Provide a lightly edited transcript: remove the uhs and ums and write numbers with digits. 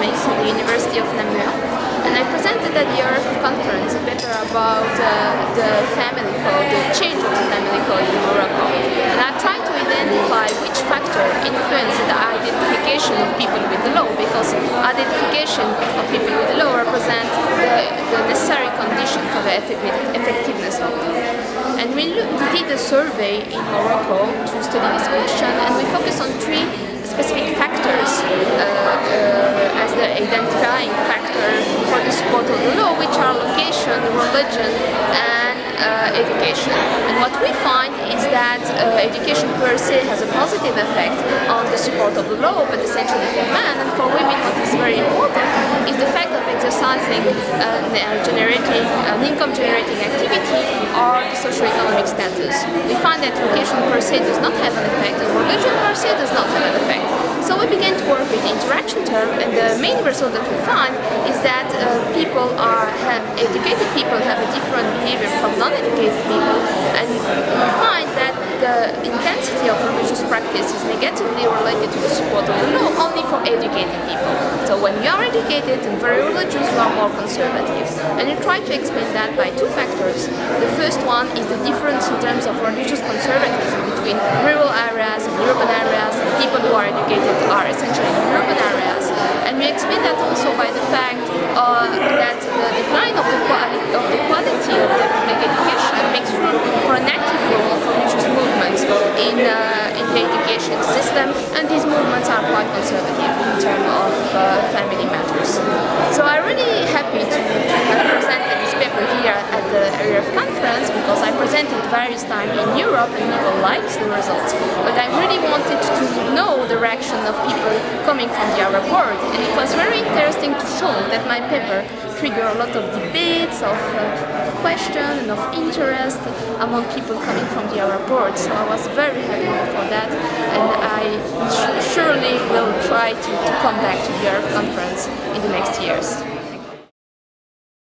economics at the University of Namur, and I presented at the Earth conference a paper about the family code, the change of the family code in Morocco. And I tried to identify which factor influenced the identification of people with the law, because identification of people with the law represents the necessary condition for the effectiveness of the law. And we did a survey in Morocco to study this question, and we focused on three specific factors as the identifying factor for the support of the law, which are location, religion, and education. And what we find is that education per se has a positive effect on the support of the law, but essentially for men and for women what is very important is the fact of exercising an income-generating activity or the socioeconomic status. We find that location per se does not have an effect, and religion per se does not have an effect. So we began to work with the interaction term, and the main result that we find is that educated people have a different behavior from non-educated people, and we find that the intensity of religious practice is negatively related to the support of the law only for educated people. So when you are educated and very religious, you are more conservative. And we try to explain that by two factors. The first one is the difference in terms of religious conservatism between rural areas and urban areas, and people who are educated are essentially in urban areas. And we explain that also by the fact that the decline of the quality of the public education makes room for an active role of religious movements in the education system, and these movements are quite conservative in terms of family matters. So I'm really happy to have presented this paper here at the Earth conference, because I presented various times in Europe and people liked the results. But I really wanted to know the reaction of people coming from the Arab world, and it was very interesting to show that my paper triggered a lot of debates, of questions and of interest among people coming from the Arab world. So I was very happy for that, and I surely will try to come back to the Earth conference in the next years.